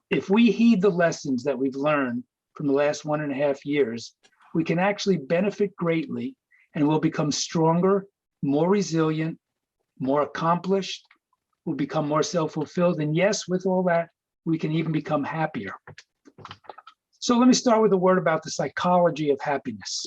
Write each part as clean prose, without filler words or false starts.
if we heed the lessons that we've learned from the last 1.5 years, we can actually benefit greatly, and we'll become stronger, more resilient, more accomplished, we'll become more self-fulfilled. And yes, with all that, we can even become happier. So let me start with a word about the psychology of happiness.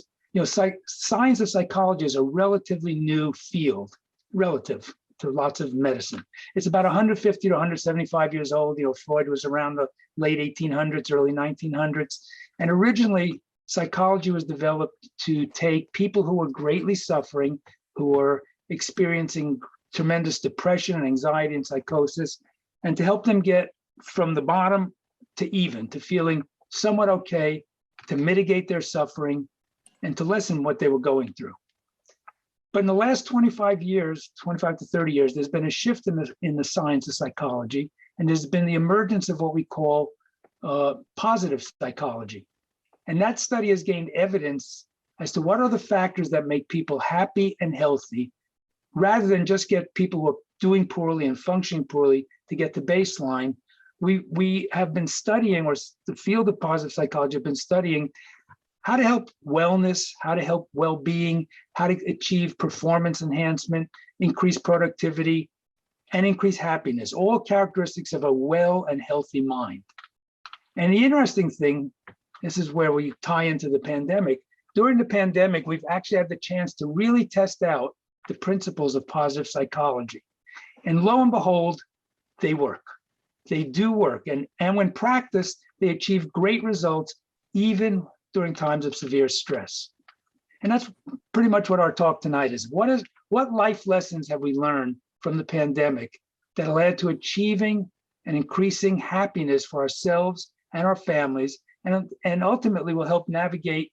Science of psychology is a relatively new field, relative to lots of medicine. It's about 150 to 175 years old. Freud was around the late 1800s, early 1900s. And originally, psychology was developed to take people who were greatly suffering, who were experiencing tremendous depression and anxiety and psychosis, and to help them get from the bottom to even, to feeling somewhat okay, to mitigate their suffering, and to lessen what they were going through. But in the last 25 to 30 years, there's been a shift in the science of psychology, and there's been the emergence of what we call positive psychology. And that study has gained evidence as to what are the factors that make people happy and healthy, rather than just get people who are doing poorly and functioning poorly to get to baseline. We have been studying, or the field of positive psychology have been studying, how to help wellness, how to help well-being, how to achieve performance enhancement, increase productivity, and increase happiness, all characteristics of a well and healthy mind. And the interesting thing, this is where we tie into the pandemic. During the pandemic, we've actually had the chance to really test out the principles of positive psychology. And lo and behold, they work. They do work. And when practiced, they achieve great results, even during times of severe stress. And that's pretty much what our talk tonight is. What life lessons have we learned from the pandemic that will add to achieving and increasing happiness for ourselves and our families, and ultimately will help navigate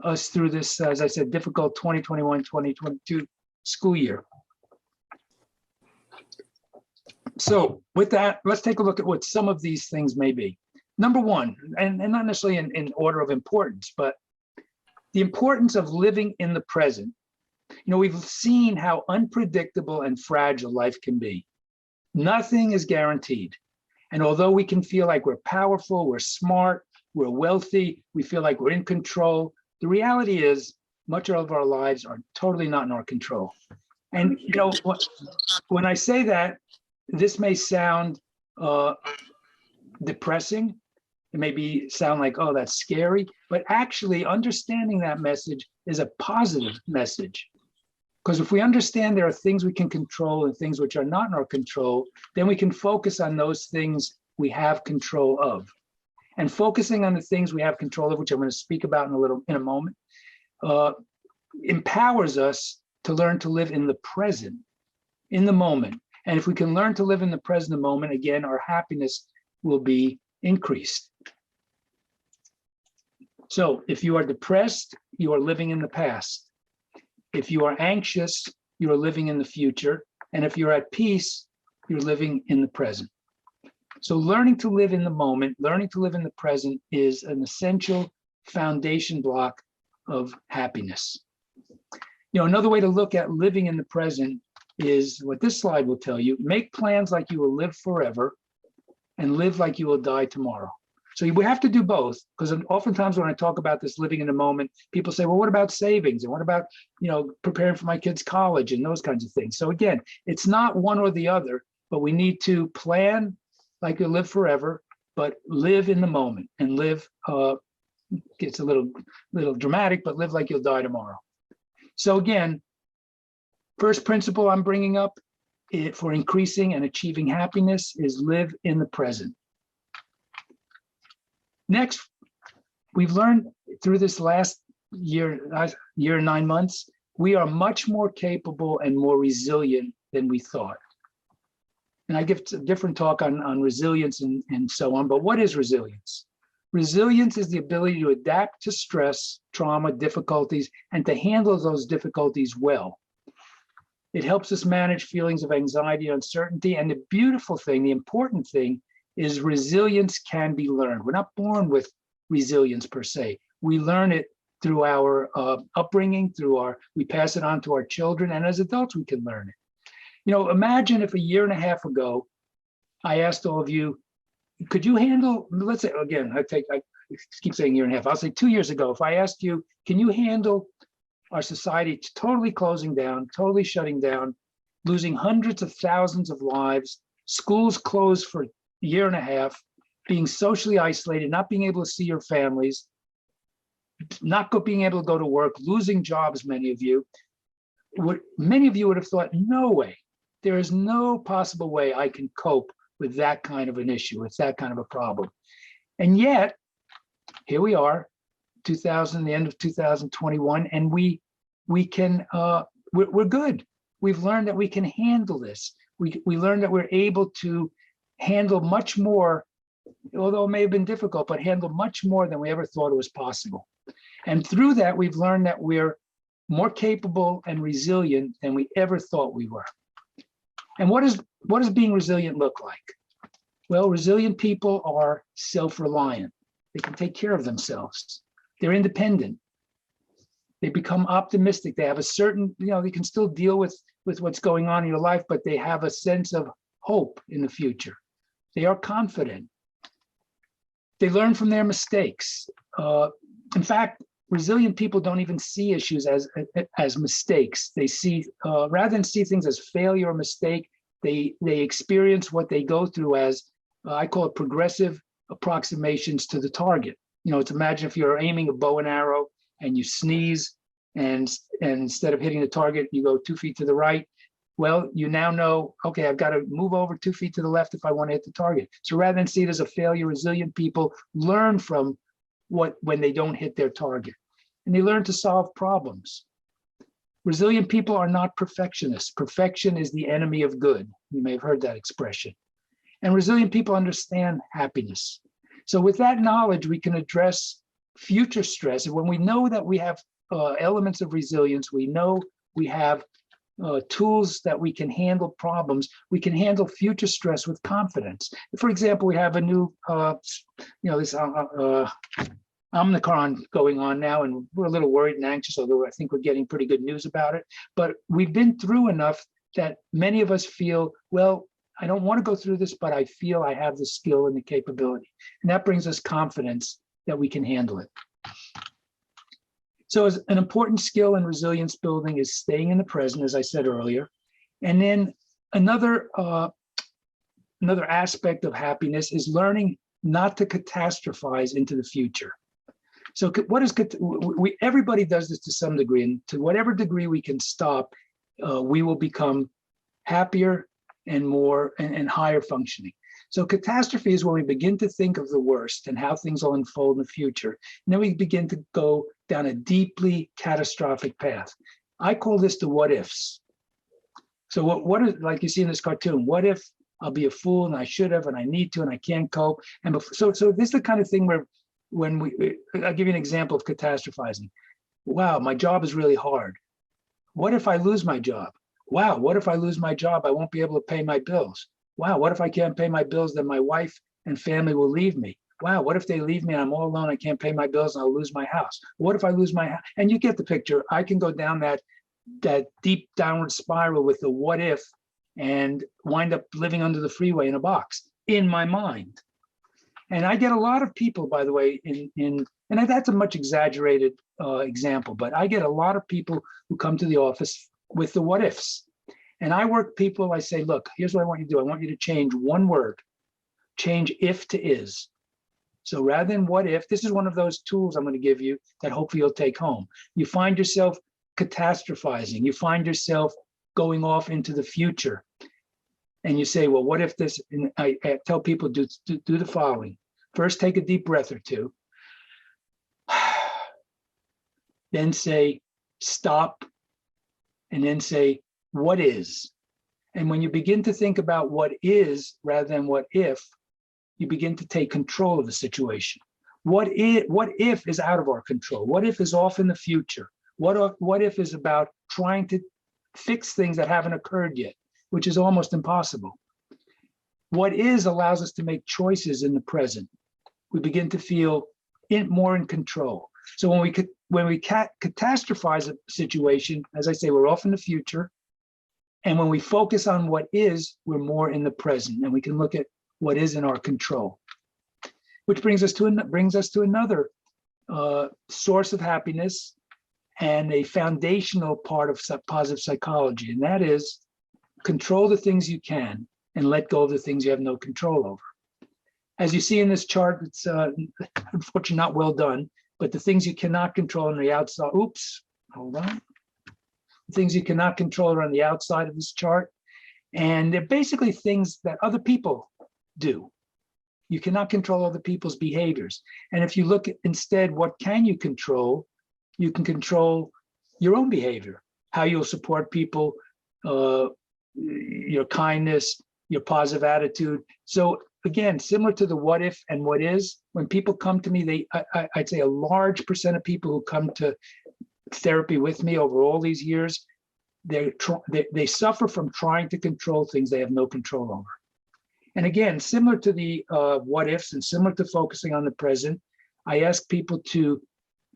us through this, as I said, difficult 2021-2022 school year. So with that, let's take a look at what some of these things may be. Number one, and not necessarily in order of importance, but the importance of living in the present. We've seen how unpredictable and fragile life can be. Nothing is guaranteed. And although we can feel like we're powerful, we're smart, we're wealthy, we feel like we're in control, the reality is much of our lives are totally not in our control. And when I say that, this may sound depressing. It may sound like, oh, that's scary, but actually understanding that message is a positive message. Because if we understand there are things we can control and things which are not in our control, then we can focus on those things we have control of. And focusing on the things we have control of, which I'm going to speak about in a moment, empowers us to learn to live in the present, in the moment. And if we can learn to live in the present moment, again, our happiness will be increased. So if you are depressed, you are living in the past. If you are anxious, you are living in the future. And if you're at peace, you're living in the present. So learning to live in the moment, learning to live in the present is an essential foundation block of happiness. Another way to look at living in the present is what this slide will tell you. Make plans like you will live forever and live like you will die tomorrow. So we have to do both, because oftentimes when I talk about this living in the moment, people say, well, what about savings? And what about, preparing for my kids' college and those kinds of things? So again, it's not one or the other, but we need to plan like you live forever, but live in the moment and live, it's a little dramatic, but live like you'll die tomorrow. So again, first principle I'm bringing up for increasing and achieving happiness is live in the present. Next, we've learned through this last year and 9 months, we are much more capable and more resilient than we thought. And I give a different talk on resilience and so on, but what is resilience? Resilience is the ability to adapt to stress, trauma, difficulties, and to handle those difficulties well. It helps us manage feelings of anxiety, uncertainty, and the beautiful thing, the important thing, is resilience can be learned. We're not born with resilience per se. We learn it through our upbringing, we pass it on to our children, and as adults, we can learn it. Imagine if a year and a half ago, I asked all of you, could you handle, let's say, again, I keep saying year and a half, I'll say 2 years ago, if I asked you, can you handle our society totally closing down, totally shutting down, losing hundreds of thousands of lives, schools closed for a year and a half, being socially isolated, not being able to see your families, not being able to go to work, losing jobs, many of you would have thought, no way, there is no possible way I can cope with that kind of an issue, with that kind of a problem. And yet, here we are, the end of 2021, and we're good. We've learned that we can handle this. We learned that we're able to handle much more, although it may have been difficult, but handle much more than we ever thought it was possible. And through that, we've learned that we're more capable and resilient than we ever thought we were. And what does being resilient look like? Well, resilient people are self-reliant. They can take care of themselves. They're independent. They become optimistic. They have a certain, they can still deal with what's going on in your life, but they have a sense of hope in the future. They are confident. They learn from their mistakes. In fact, resilient people don't even see issues as mistakes. They see, rather than see things as failure or mistake, they experience what they go through as, I call it progressive approximations to the target. It's imagine if you're aiming a bow and arrow and you sneeze, and instead of hitting the target, you go 2 feet to the right. Well, you now know, okay, I've got to move over 2 feet to the left if I want to hit the target. So rather than see it as a failure, resilient people learn from when they don't hit their target, and they learn to solve problems. Resilient people are not perfectionists. Perfection is the enemy of good. You may have heard that expression. And resilient people understand happiness. So with that knowledge, we can address future stress. And when we know that we have elements of resilience, we know we have tools that we can handle problems, we can handle future stress with confidence. For example, we have a new, this Omicron going on now, and we're a little worried and anxious, although I think we're getting pretty good news about it. But we've been through enough that many of us feel, well, I don't want to go through this, but I feel I have the skill and the capability. And that brings us confidence that we can handle it. So as an important skill in resilience building is staying in the present, as I said earlier. And then another aspect of happiness is learning not to catastrophize into the future. So everybody does this to some degree, and to whatever degree we can stop, we will become happier and more and higher functioning. So catastrophe is when we begin to think of the worst and how things will unfold in the future. And then we begin to go down a deeply catastrophic path. I call this the what ifs. So what is, like you see in this cartoon, what if I'll be a fool and I should have and I need to and I can't cope? And so this is the kind of thing where I'll give you an example of catastrophizing. Wow, my job is really hard. What if I lose my job? Wow, what if I lose my job? I won't be able to pay my bills. Wow, what if I can't pay my bills? Then my wife and family will leave me. Wow, what if they leave me and I'm all alone? I can't pay my bills and I'll lose my house. What if I lose my house? And you get the picture. I can go down that deep downward spiral with the what if and wind up living under the freeway in a box in my mind. And I get a lot of people, by the way, and that's a much exaggerated example, but I get a lot of people who come to the office with the what ifs. And I work people, I say, look, here's what I want you to do. I want you to change one word, change if to is. So rather than what if, this is one of those tools I'm going to give you that hopefully you'll take home. You find yourself catastrophizing. You find yourself going off into the future. And you say, well, what if this, and I tell people do the following. First, take a deep breath or two. Then say, stop. And then say, what is? And when you begin to think about what is rather than what if, you begin to take control of the situation. What if is out of our control? What if is off in the future? What if is about trying to fix things that haven't occurred yet, which is almost impossible. What is allows us to make choices in the present. We begin to feel more in control. So when we catastrophize a situation, as I say, we're off in the future. And when we focus on what is, we're more in the present, and we can look at what is in our control. which brings us to another source of happiness and a foundational part of positive psychology, and that is control the things you can and let go of the things you have no control over. As you see in this chart, it's unfortunately not well done, but the things you cannot control on the outside, hold on. The things you cannot control are on the outside of this chart, and they're basically things that other people do. You cannot control other people's behaviors. And if you look at instead, what can you control? You can control your own behavior, how you'll support people, your kindness, your positive attitude. So again, similar to the what if and what is, when people come to me, I'd say a large percent of people who come to therapy with me over all these years, they suffer from trying to control things they have no control over. And again, similar to the what ifs and similar to focusing on the present, I ask people to,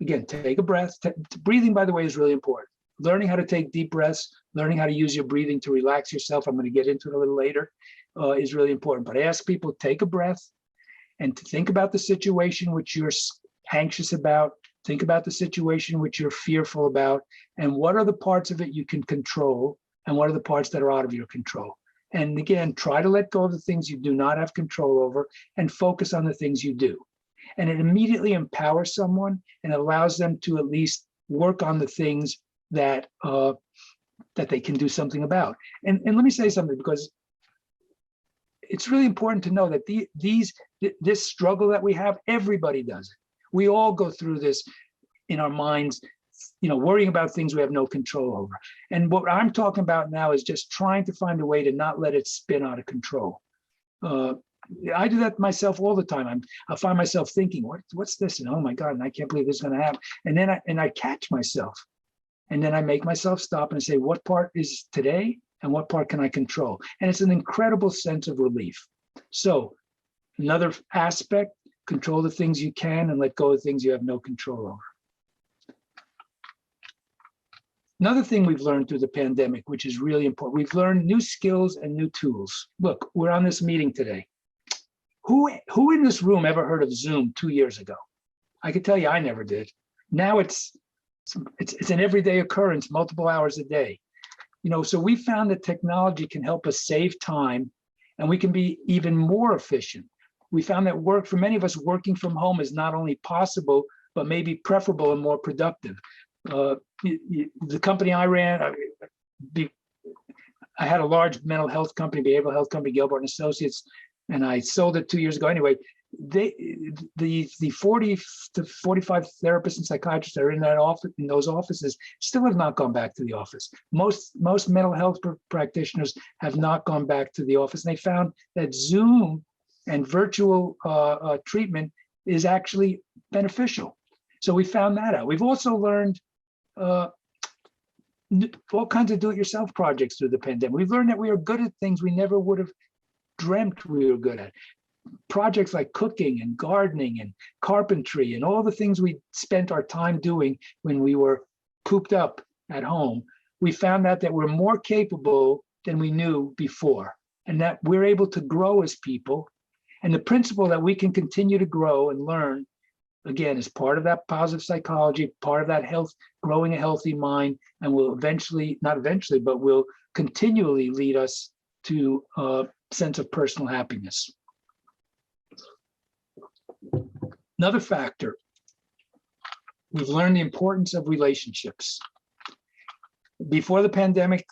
again, take a breath. Breathing, by the way, is really important. Learning how to take deep breaths, learning how to use your breathing to relax yourself, I'm going to get into it a little later, is really important. But I ask people to take a breath and to think about the situation which you're anxious about, think about the situation which you're fearful about, and what are the parts of it you can control, and what are the parts that are out of your control. And again, try to let go of the things you do not have control over and focus on the things you do. And it immediately empowers someone and allows them to at least work on the things that that they can do something about. And let me say something, because it's really important to know that this struggle that we have, everybody does it. We all go through this in our minds, worrying about things we have no control over. And what I'm talking about now is just trying to find a way to not let it spin out of control. I do that myself all the time. I find myself thinking, what's this? And oh my God, and I can't believe this is going to happen. And then I catch myself. And then I make myself stop and say, what part is today and what part can I control? And it's an incredible sense of relief. So another aspect, control the things you can and let go of things you have no control over. Another thing we've learned through the pandemic, which is really important, we've learned new skills and new tools. Look, we're on this meeting today. Who in this room ever heard of Zoom 2 years ago? I can tell you I never did. Now it's an everyday occurrence, multiple hours a day. So we found that technology can help us save time and we can be even more efficient. We found that for many of us, working from home is not only possible, but maybe preferable and more productive. The company I ran, I had a large mental health company, behavioral health company, Gelbart and Associates, and I sold it 2 years ago. Anyway, the 40 to 45 therapists and psychiatrists that are in those offices still have not gone back to the office. Most mental health practitioners have not gone back to the office, and they found that Zoom and virtual treatment is actually beneficial. So we found that out. We've also learned all kinds of do-it-yourself projects through the pandemic. We've learned that we are good at things we never would have dreamt we were good at. Projects like cooking and gardening and carpentry and all the things we spent our time doing when we were cooped up at home. We found out that we're more capable than we knew before, and that we're able to grow as people. And the principle that we can continue to grow and learn, again, is part of that positive psychology, part of that health, growing a healthy mind, and will will continually lead us to a sense of personal happiness. Another factor, we've learned the importance of relationships. Before the pandemic,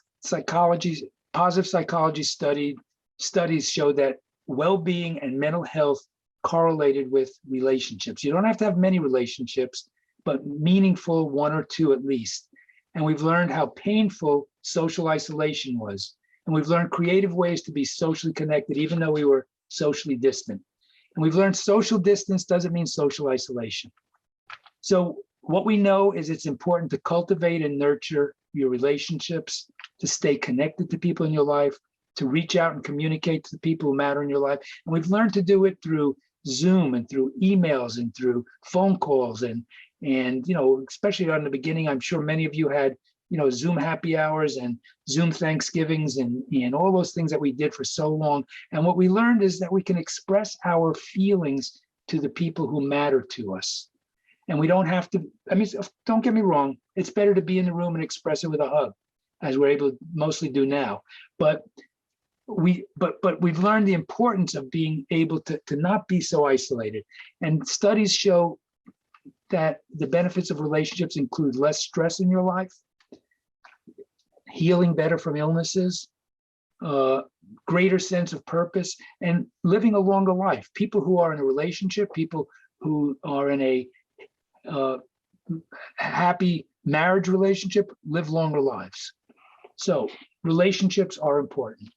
positive psychology studies show that well-being and mental health correlated with relationships. You don't have to have many relationships, but meaningful, one or two at least. And we've learned how painful social isolation was. And we've learned creative ways to be socially connected, even though we were socially distant. And we've learned social distance doesn't mean social isolation. So what we know is it's important to cultivate and nurture your relationships, to stay connected to people in your life, to reach out and communicate to the people who matter in your life. And we've learned to do it through Zoom and through emails and through phone calls. And especially on the beginning, I'm sure many of you had, Zoom happy hours and Zoom Thanksgivings and all those things that we did for so long. And what we learned is that we can express our feelings to the people who matter to us. And we don't have to, I mean, don't get me wrong, it's better to be in the room and express it with a hug, as we're able to mostly do now. But we've learned the importance of being able to not be so isolated. And studies show that the benefits of relationships include less stress in your life, healing better from illnesses, greater sense of purpose, and living a longer life. People who are in a relationship, people who are in a happy marriage relationship live longer lives. So relationships are important.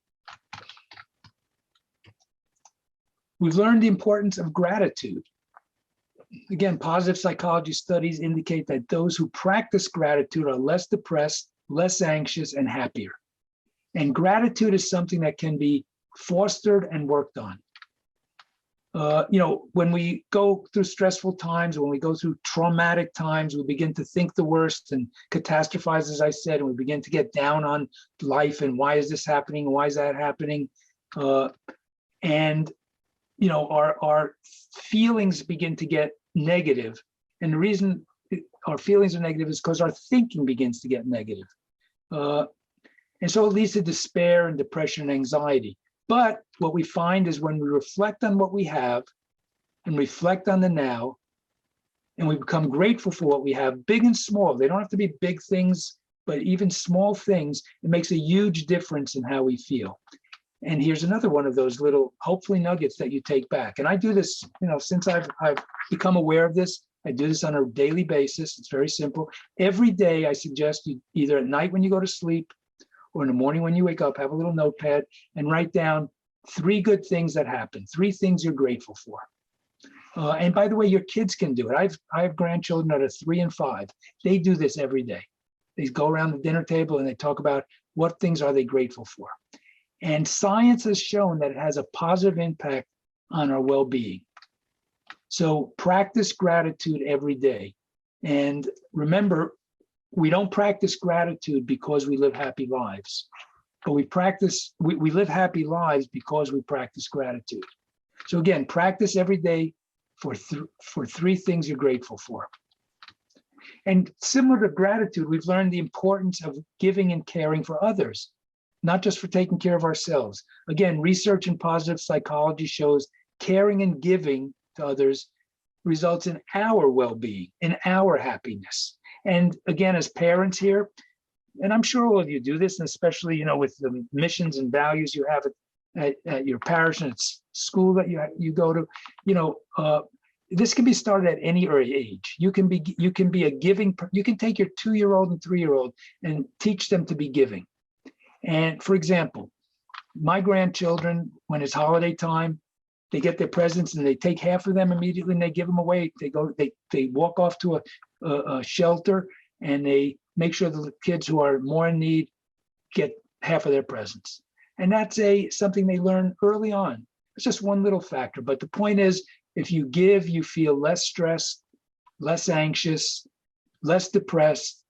We've learned the importance of gratitude. Again, positive psychology studies indicate that those who practice gratitude are less depressed, less anxious, and happier. And gratitude is something that can be fostered and worked on. When we go through stressful times, when we go through traumatic times, we begin to think the worst and catastrophize, as I said, and we begin to get down on life and why is this happening? Why is that happening? Our feelings begin to get negative. And the reason our feelings are negative is because our thinking begins to get negative. And so it leads to despair and depression and anxiety. But what we find is when we reflect on what we have and reflect on the now, and we become grateful for what we have, big and small, they don't have to be big things, but even small things, it makes a huge difference in how we feel. And here's another one of those little, hopefully, nuggets that you take back. And I do this, since I've become aware of this, I do this on a daily basis. It's very simple. Every day, I suggest you either at night when you go to sleep or in the morning when you wake up, have a little notepad and write down 3 good things that happen, 3 things you're grateful for. And by the way, your kids can do it. I have grandchildren that are 3 and 5. They do this every day. They go around the dinner table and they talk about what things are they grateful for. And science has shown that it has a positive impact on our well-being. So practice gratitude every day. And remember, we don't practice gratitude because we live happy lives, but we live happy lives because we practice gratitude. So again, practice every day for 3 things you're grateful for. And similar to gratitude, we've learned the importance of giving and caring for others, not just for taking care of ourselves. Again, research in positive psychology shows caring and giving to others results in our well-being, in our happiness. And again, as parents here, and I'm sure all of you do this, and especially, with the missions and values you have at your parish and at school that you go to, this can be started at any early age. You can be a giving, you can take your 2-year-old and 3-year-old and teach them to be giving. And for example, my grandchildren, when it's holiday time, they get their presents and they take half of them immediately and they give them away. They walk off to a shelter and they make sure the kids who are more in need get half of their presents. And that's something they learn early on. It's just one little factor. But the point is, if you give, you feel less stressed, less anxious, less depressed,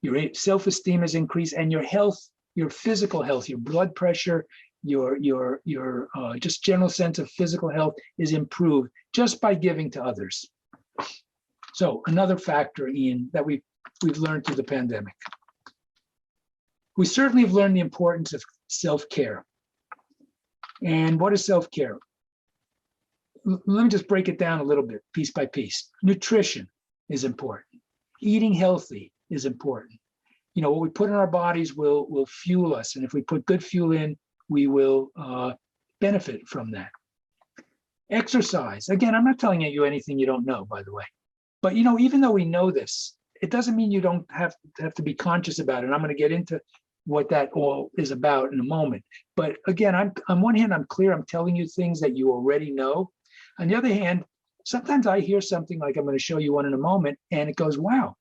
your self-esteem is increased, and your health, your physical health, your blood pressure, your just general sense of physical health is improved just by giving to others. So another factor, Ian, that we've learned through the pandemic. We certainly have learned the importance of self-care. And what is self-care? Let me just break it down a little bit, piece by piece. Nutrition is important. Eating healthy is important. What we put in our bodies will fuel us. And if we put good fuel in, we will benefit from that. Exercise. Again, I'm not telling you anything you don't know, by the way. But, even though we know this, it doesn't mean you don't have to be conscious about it. And I'm going to get into what that all is about in a moment. But again, on one hand, I'm clear. I'm telling you things that you already know. On the other hand, sometimes I hear something like I'm going to show you one in a moment, and it goes, wow,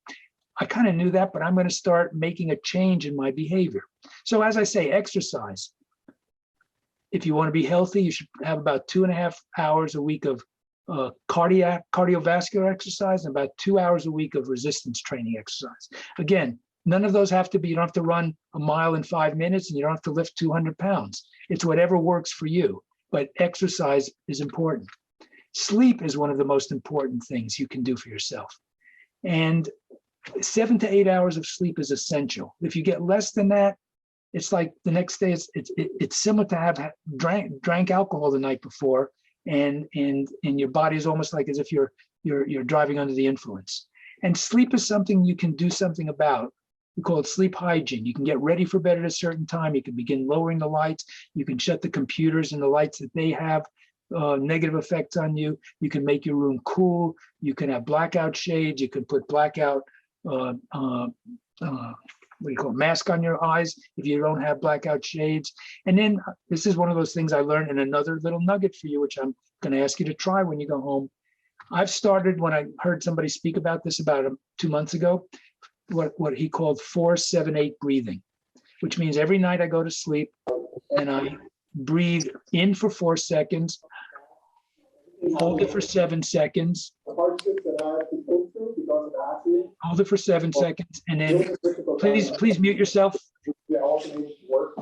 I kind of knew that, but I'm going to start making a change in my behavior. So as I say, exercise. If you want to be healthy, you should have about 2.5 hours a week of cardiovascular exercise and about 2 hours a week of resistance training exercise. Again, none of those have to be, you don't have to run a mile in 5 minutes and you don't have to lift 200 pounds. It's whatever works for you, but exercise is important. Sleep is one of the most important things you can do for yourself. And 7 to 8 hours of sleep is essential. If you get less than that, it's like the next day, it's similar to have drank alcohol the night before, and your body is almost like as if you're driving under the influence. And sleep is something you can do something about. We call it sleep hygiene. You can get ready for bed at a certain time. You can begin lowering the lights. You can shut the computers and the lights that they have negative effects on you. You can make your room cool. You can have blackout shades. You can put blackout what do you call it, mask on your eyes if you don't have blackout shades. And then this is one of those things I learned, and another little nugget for you, which I'm going to ask you to try when you go home. I've started, when I heard somebody speak about this about 2 months ago, what he called 4-7-8 breathing, which means every night I go to sleep and I breathe in for 4 seconds, hold it for 7 seconds, hold it for 7 seconds, and then please mute yourself.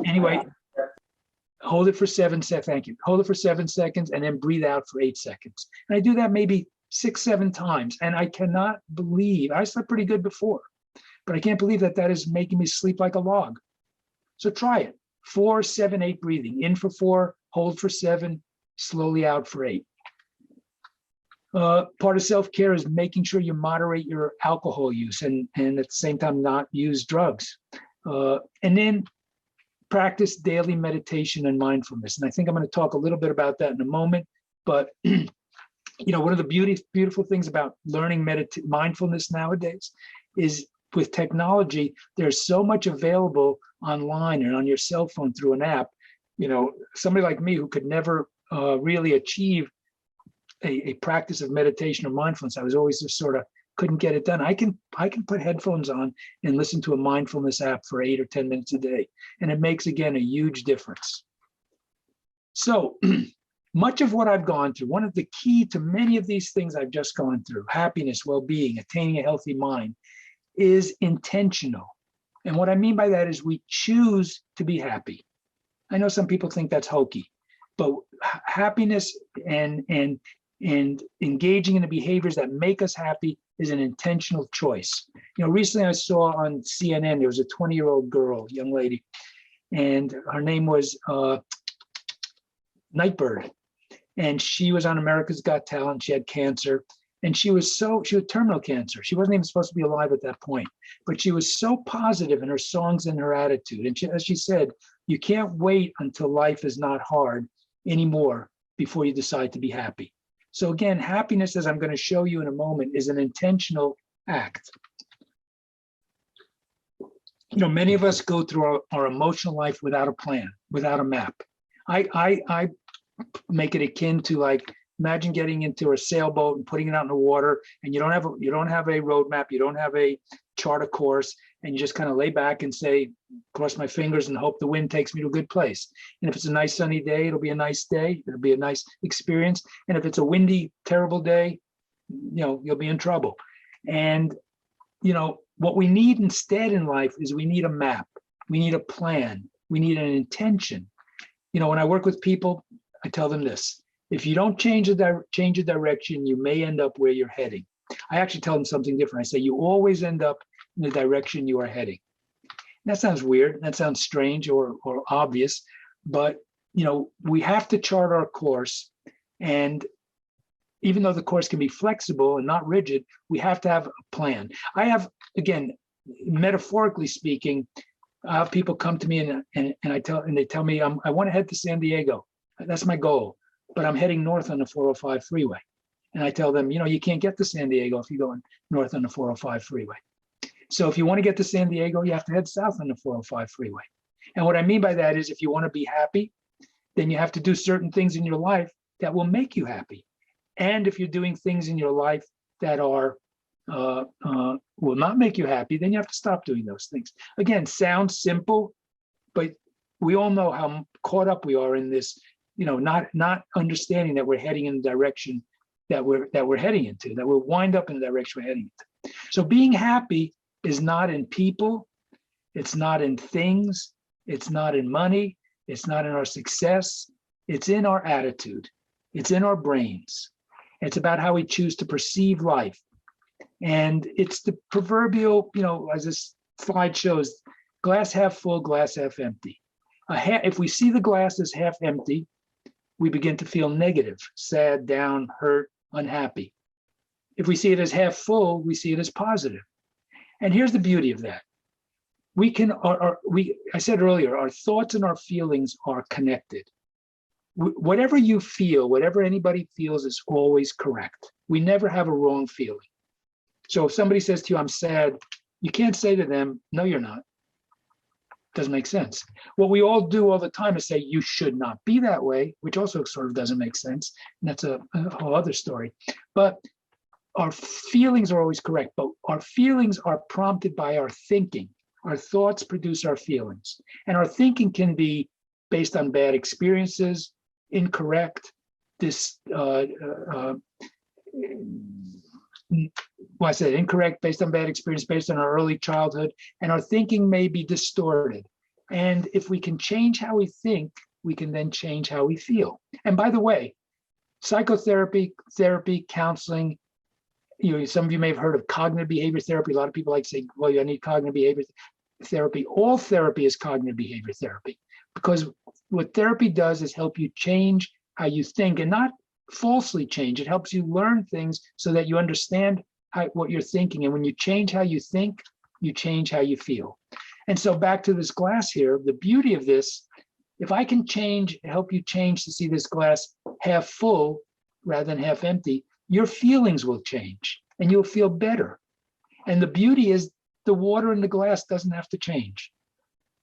Anyway, hold it for 7 seconds. Thank you. Hold it for 7 seconds and then breathe out for 8 seconds. And I do that maybe 6-7 times. And I cannot believe, I slept pretty good before, but I can't believe that is making me sleep like a log. So try it. 4-7-8 breathing. In for 4, hold for 7, slowly out for 8. Part of self-care is making sure you moderate your alcohol use and at the same time not use drugs. And then practice daily meditation and mindfulness. And I think I'm going to talk a little bit about that in a moment. But one of the beautiful things about learning mindfulness nowadays is with technology, there's so much available online and on your cell phone through an app. Somebody like me who could never really achieve a practice of meditation or mindfulness, I was always just sort of couldn't get it done. I can put headphones on and listen to a mindfulness app for 8 or 10 minutes a day. And it makes, again, a huge difference. So much of what I've gone through, one of the key to many of these things I've just gone through, happiness, well-being, attaining a healthy mind, is intentional. And what I mean by that is we choose to be happy. I know some people think that's hokey, but happiness and engaging in the behaviors that make us happy is an intentional choice. Recently I saw on CNN, there was a 20-year-old girl, young lady, and her name was Nightbird. And she was on America's Got Talent. She had cancer, and she had terminal cancer. She wasn't even supposed to be alive at that point, but she was so positive in her songs and her attitude. And as she said, you can't wait until life is not hard anymore before you decide to be happy. So again, happiness, as I'm going to show you in a moment, is an intentional act. Many of us go through our emotional life without a plan, without a map. I make it akin to, like, imagine getting into a sailboat and putting it out in the water, and you don't have a roadmap, you don't have a chart of course, and you just kind of lay back and say, cross my fingers and hope the wind takes me to a good place. And if it's a nice sunny day, it'll be a nice day. It'll be a nice experience. And if it's a windy, terrible day, you'll be in trouble. And, what we need instead in life is we need a map. We need a plan. We need an intention. When I work with people, I tell them this: if you don't change your direction, you may end up where you're heading. I actually tell them something different. I say, you always end up in the direction you are heading. And that sounds weird. That sounds strange or obvious, but we have to chart our course. And even though the course can be flexible and not rigid, we have to have a plan. I have, again, metaphorically speaking, people come to me and they tell me, I want to head to San Diego. That's my goal, but I'm heading north on the 405 freeway. And I tell them, you can't get to San Diego if you're going north on the 405 freeway. So if you want to get to San Diego, you have to head south on the 405 freeway. And what I mean by that is, if you want to be happy, then you have to do certain things in your life that will make you happy. And if you're doing things in your life that are will not make you happy, then you have to stop doing those things. Again, sounds simple, but we all know how caught up we are in this, not understanding that we're heading in the direction that we're heading into, that we'll wind up in the direction we're heading into. So being happy is not in people, it's not in things, it's not in money, it's not in our success, it's in our attitude, it's in our brains. It's about how we choose to perceive life. And it's the proverbial, as this slide shows, glass half full, glass half empty. If we see the glass as half empty, we begin to feel negative, sad, down, hurt, unhappy. If we see it as half full, we see it as positive. And here's the beauty of that. I said earlier, our thoughts and our feelings are connected. Whatever you feel, whatever anybody feels is always correct. We never have a wrong feeling. So if somebody says to you, I'm sad, you can't say to them, no, you're not. Doesn't make sense. What we all do all the time is say, you should not be that way, which also sort of doesn't make sense. And that's a whole other story. But our feelings are always correct, but our feelings are prompted by our thinking. Our thoughts produce our feelings. And our thinking can be based on bad experiences, incorrect, incorrect based on bad experience, based on our early childhood, and our thinking may be distorted. And if we can change how we think, we can then change how we feel. And by the way, psychotherapy, therapy, counseling, some of you may have heard of cognitive behavior therapy. A lot of people like to say, well, I need cognitive behavior therapy. All therapy is cognitive behavior therapy, because what therapy does is help you change how you think, and not falsely change. It helps you learn things so that you understand what you're thinking. And when you change how you think, you change how you feel. And so back to this glass here, the beauty of this, if I can help you change to see this glass half full rather than half empty, your feelings will change and you'll feel better. And the beauty is the water in the glass doesn't have to change.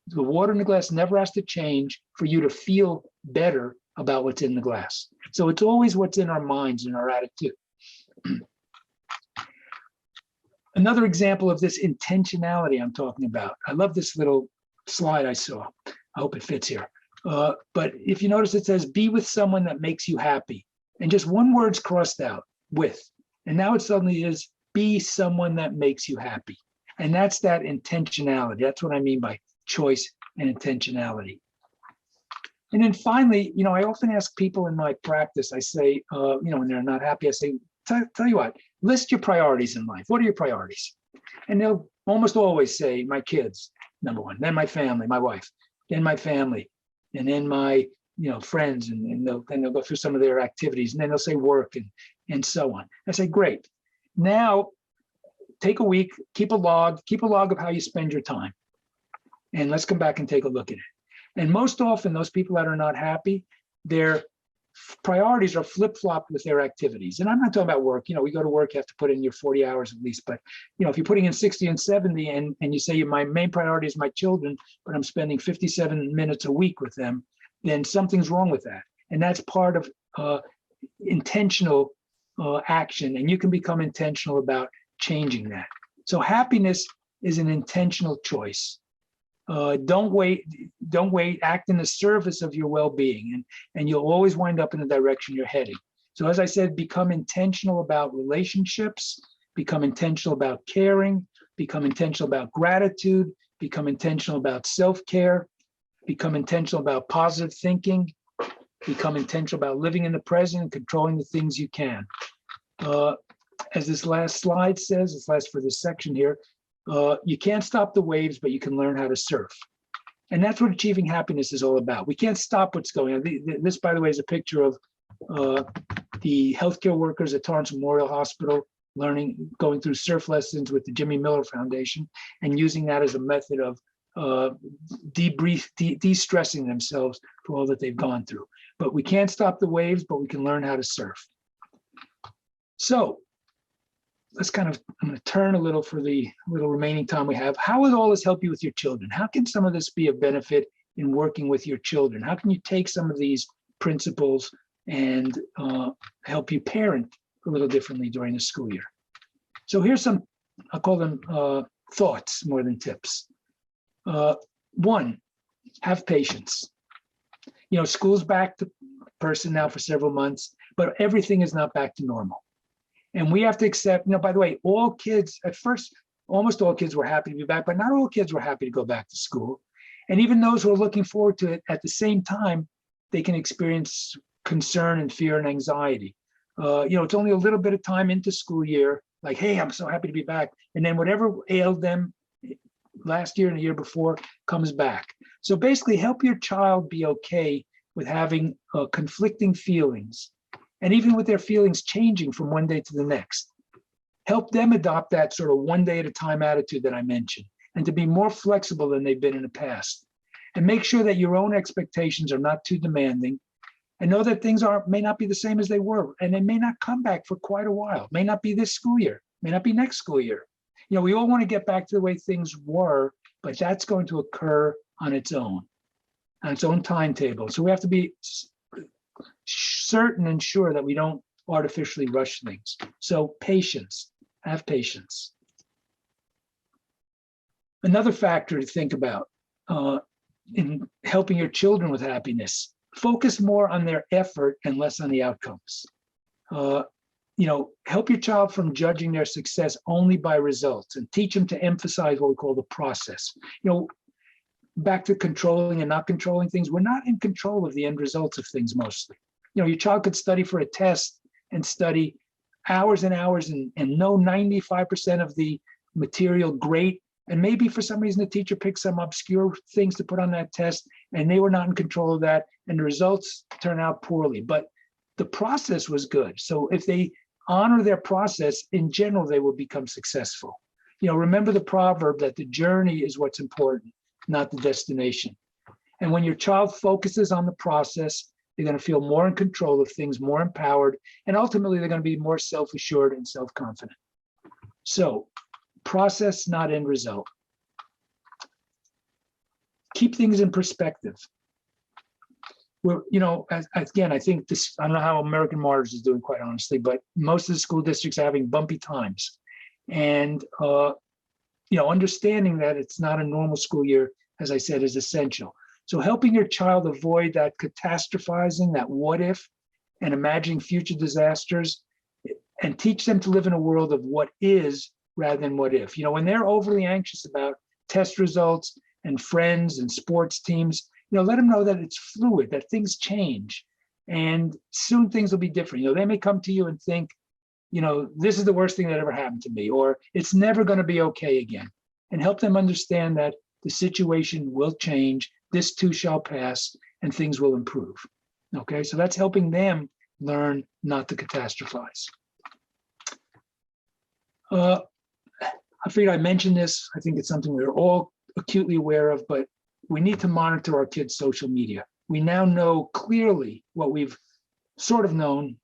The water in the glass never has to change for you to feel better about what's in the glass. So it's always what's in our minds and our attitude. Another example of this intentionality I'm talking about. I love this little slide I saw. I hope it fits here. But if you notice, it says, be with someone that makes you happy. And just one word's crossed out, with. And now it suddenly is, be someone that makes you happy. And that's that intentionality. That's what I mean by choice and intentionality. And then finally, I often ask people in my practice, I say, when they're not happy, I say, tell you what, list your priorities in life. What are your priorities? And they'll almost always say, my kids, number one, then my family, my wife, then my family, and then my friends, and they'll go through some of their activities, and then they'll say work and so on. I say, great. Now, take a week, keep a log of how you spend your time. And let's come back and take a look at it. And most often, those people that are not happy, their priorities are flip-flopped with their activities. And I'm not talking about work. We go to work, you have to put in your 40 hours at least. But if you're putting in 60 and 70 and you say my main priority is my children, but I'm spending 57 minutes a week with them, then something's wrong with that. And that's part of intentional action. And you can become intentional about changing that. So happiness is an intentional choice. Don't wait, act in the service of your well-being, and you'll always wind up in the direction you're heading. So as I said, become intentional about relationships, become intentional about caring, become intentional about gratitude, become intentional about self-care, become intentional about positive thinking, become intentional about living in the present and controlling the things you can. As this last slide says, it's last for this section here, you can't stop the waves, but you can learn how to surf. And that's what achieving happiness is all about. We can't stop what's going on. This, by the way, is a picture of the healthcare workers at Torrance Memorial Hospital going through surf lessons with the Jimmy Miller Foundation and using that as a method of de-stressing themselves for all that they've gone through. But we can't stop the waves, but we can learn how to surf. So I'm going to turn a little for the little remaining time we have. How will all this help you with your children? How can some of this be a benefit in working with your children? How can you take some of these principles and help you parent a little differently during the school year? So here's some, I'll call them thoughts more than tips. One, have patience. School's back to person now for several months, but everything is not back to normal. And we have to accept, by the way, all kids, at first, almost all kids were happy to be back, but not all kids were happy to go back to school. And even those who are looking forward to it, at the same time, they can experience concern and fear and anxiety. It's only a little bit of time into school year, like, hey, I'm so happy to be back. And then whatever ailed them last year and the year before comes back. So basically help your child be okay with having conflicting feelings, and even with their feelings changing from one day to the next. Help them adopt that sort of one day at a time attitude that I mentioned, and to be more flexible than they've been in the past. And make sure that your own expectations are not too demanding, and know that things may not be the same as they were, and they may not come back for quite a while. May not be this school year, may not be next school year. We all want to get back to the way things were, but that's going to occur on its own timetable. So we have to be certain and sure that we don't artificially rush things. So patience, have patience. Another factor to think about in helping your children with happiness, focus more on their effort and less on the outcomes. Help your child from judging their success only by results, and teach them to emphasize what we call the process. Back to controlling and not controlling things, we're not in control of the end results of things mostly. Your child could study for a test and study hours and hours and know 95% of the material great. And maybe for some reason the teacher picked some obscure things to put on that test, and they were not in control of that, and the results turn out poorly. But the process was good. So if they honor their process, in general, they will become successful. Remember the proverb that the journey is what's important, not the destination. And when your child focuses on the process, they're going to feel more in control of things, more empowered, and ultimately they're going to be more self-assured and self-confident. So, process, not end result. Keep things in perspective. Again, I think this, I don't know how American Martyrs is doing, quite honestly, but most of the school districts are having bumpy times. And, understanding that it's not a normal school year, as I said, is essential. So helping your child avoid that catastrophizing, that what if, and imagining future disasters, and teach them to live in a world of what is rather than what if. When they're overly anxious about test results and friends and sports teams, let them know that it's fluid, that things change, and soon things will be different. They may come to you and think, this is the worst thing that ever happened to me, or it's never going to be okay again. And help them understand that the situation will change, this too shall pass, and things will improve. Okay, so that's helping them learn not to catastrophize. I figured I mentioned this. I think it's something we're all acutely aware of, but we need to monitor our kids' social media. We now know clearly what we've sort of known,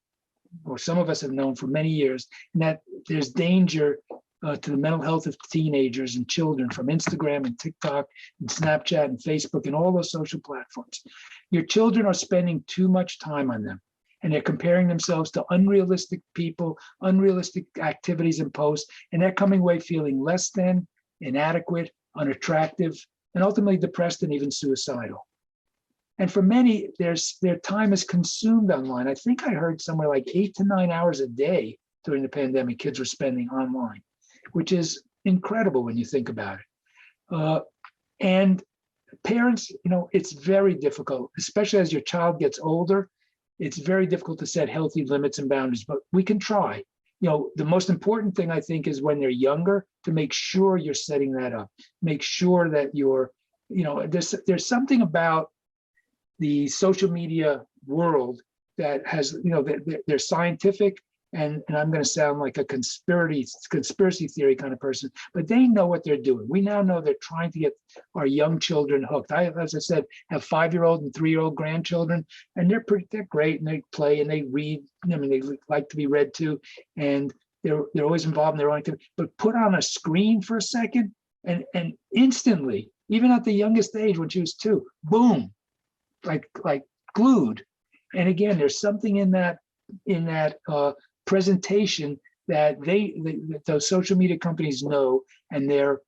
or some of us have known for many years, and that there's danger to the mental health of teenagers and children from Instagram and TikTok and Snapchat and Facebook and all those social platforms. Your children are spending too much time on them, and they're comparing themselves to unrealistic people, unrealistic activities and posts, and they're coming away feeling less than, inadequate, unattractive, and ultimately depressed and even suicidal. And for many, their time is consumed online. I think I heard somewhere like 8 to 9 hours a day during the pandemic, kids were spending online, which is incredible when you think about it. And parents, it's very difficult, especially as your child gets older. It's very difficult to set healthy limits and boundaries, but we can try. The most important thing, I think, is when they're younger, to make sure you're setting that up. Make sure that you're, there's something about the social media world that has, they're scientific, and I'm going to sound like a conspiracy theory kind of person, but they know what they're doing. We now know they're trying to get our young children hooked. I, as I said, have 5-year-old and 3-year-old grandchildren, and they're great, and they play and they read. They like to be read to, and they're always involved in their own activity. But put on a screen for a second, and instantly, even at the youngest age, when she was 2, boom, like glued. And again, there's something in that presentation that those social media companies know, and they're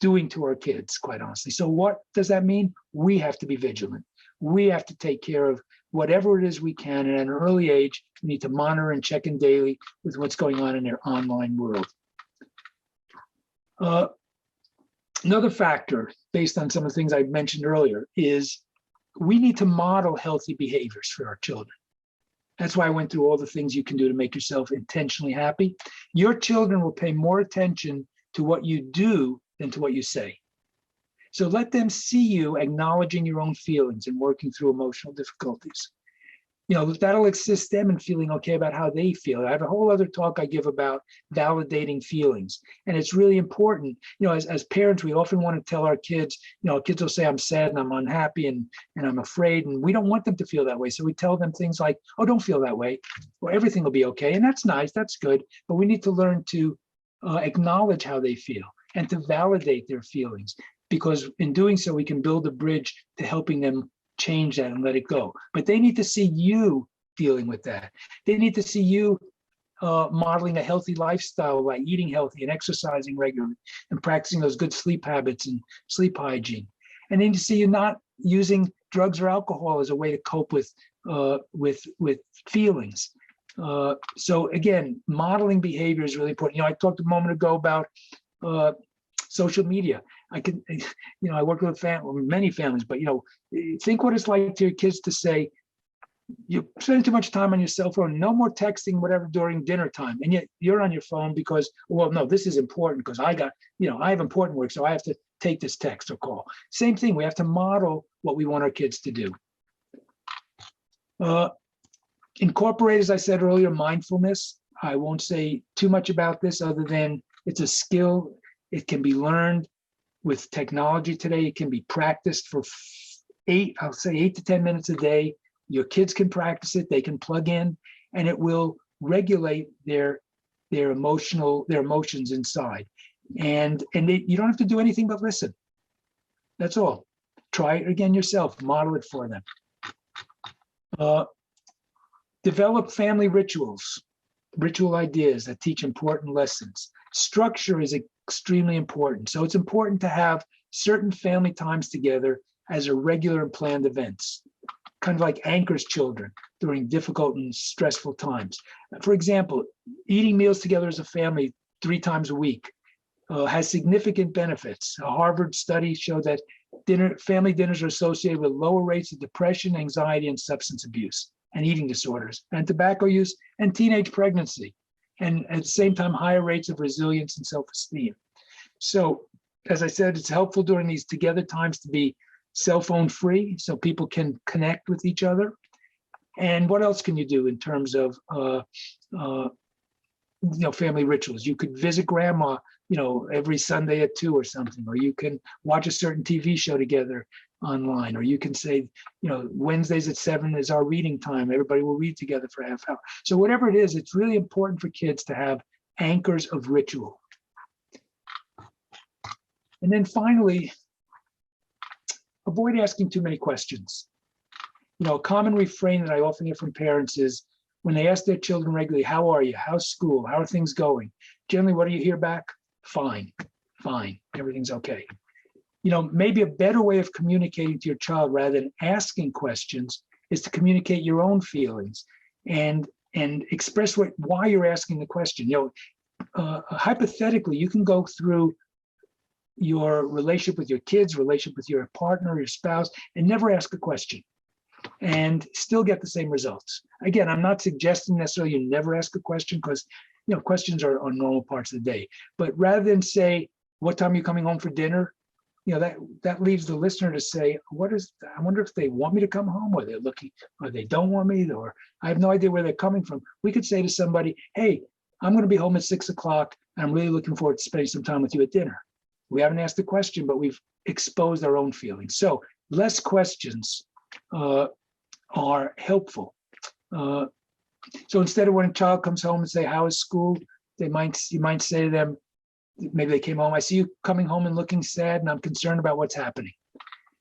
doing to our kids, quite honestly. So what does that mean? We have to be vigilant. We have to take care of whatever it is we can, and at an early age, we need to monitor and check in daily with what's going on in their online world. Another factor, based on some of the things I mentioned earlier, is we need to model healthy behaviors for our children. That's why I went through all the things you can do to make yourself intentionally happy. Your children will pay more attention to what you do than to what you say. So let them see you acknowledging your own feelings and working through emotional difficulties. That'll assist them in feeling okay about how they feel. I have a whole other talk I give about validating feelings. And it's really important, as parents, we often want to tell our kids, kids will say, I'm sad and I'm unhappy and I'm afraid. And we don't want them to feel that way. So we tell them things like, oh, don't feel that way, or everything will be okay. And that's nice, that's good. But we need to learn to acknowledge how they feel and to validate their feelings, because in doing so, we can build a bridge to helping them change that and let it go. But they need to see you dealing with that. They need to see you modeling a healthy lifestyle by eating healthy and exercising regularly and practicing those good sleep habits and sleep hygiene. And then to see you not using drugs or alcohol as a way to cope with feelings. So again, modeling behavior is really important. I talked a moment ago about social media. I work with many families, but think what it's like to your kids to say, you're spending too much time on your cell phone, no more texting, whatever, during dinner time. And yet you're on your phone because, well, no, this is important because I have important work, so I have to take this text or call. Same thing, we have to model what we want our kids to do. Incorporate, as I said earlier, mindfulness. I won't say too much about this other than it's a skill. It can be learned with technology today. It can be practiced for 8 to 10 minutes a day. Your kids can practice it. They can plug in, and it will regulate their emotions inside. And you don't have to do anything but listen. That's all. Try it again yourself. Model it for them. Develop family rituals, ritual ideas that teach important lessons. Structure is extremely important. So it's important to have certain family times together as a regular and planned events, kind of like anchors children during difficult and stressful times. For example, eating meals together as a family 3 times a week has significant benefits. A Harvard study showed that family dinners are associated with lower rates of depression, anxiety, and substance abuse, and eating disorders, and tobacco use, and teenage pregnancy, and at the same time, higher rates of resilience and self-esteem. So, as I said, it's helpful during these together times to be cell phone free so people can connect with each other. And what else can you do in terms of family rituals? You could visit grandma, every Sunday at 2 or something, or you can watch a certain TV show together online, or you can say, Wednesdays at 7 is our reading time. Everybody will read together for a half hour. So whatever it is, it's really important for kids to have anchors of ritual. And then finally, avoid asking too many questions. A common refrain that I often hear from parents is when they ask their children regularly, how are you? How's school? How are things going? Generally, what do you hear back? Fine, everything's okay. Maybe a better way of communicating to your child rather than asking questions is to communicate your own feelings and express why you're asking the question. Hypothetically, you can go through your relationship with your kids, relationship with your partner, your spouse, and never ask a question and still get the same results. Again, I'm not suggesting necessarily you never ask a question because questions are normal parts of the day. But rather than say, what time are you coming home for dinner? That leaves the listener to say, I wonder if they want me to come home, or they're looking, or they don't want me, or I have no idea where they're coming from. We could say to somebody, hey, I'm going to be home at 6 o'clock, and I'm really looking forward to spending some time with you at dinner. We haven't asked a question, but we've exposed our own feelings. So less questions are helpful. So instead of when a child comes home and say, how is school? You might say to them, maybe they came home, I see you coming home and looking sad, and I'm concerned about what's happening.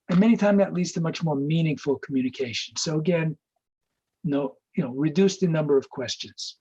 And many times that leads to much more meaningful communication. So again, reduce the number of questions.